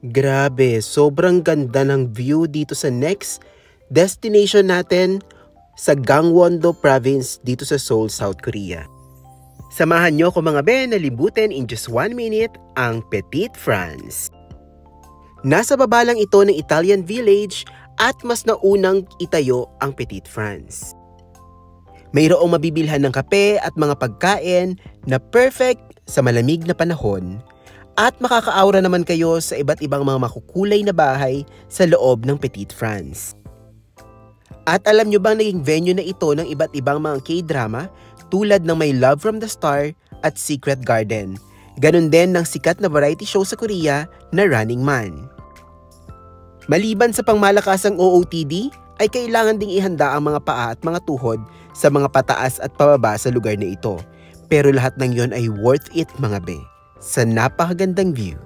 Grabe, sobrang ganda ng view dito sa next destination natin sa Gangwon-do Province dito sa Seoul, South Korea. Samahan nyo ko mga ben na libutin in just 1 minute ang Petite France. Nasa baba lang ito ng Italian village at mas naunang itayo ang Petite France. Mayroong mabibilhan ng kape at mga pagkain na perfect sa malamig na panahon at makakaaura naman kayo sa iba't ibang mga makukulay na bahay sa loob ng Petite France. At alam nyo bang naging venue na ito ng iba't ibang mga K-drama tulad ng My Love from the Star at Secret Garden. Ganon din ng sikat na variety show sa Korea na Running Man. Maliban sa pangmalakasang OOTD, ay kailangan ding ihanda ang mga paa at mga tuhod sa mga pataas at pababa sa lugar na ito. Pero lahat ng yon ay worth it mga be, sa napakagandang view.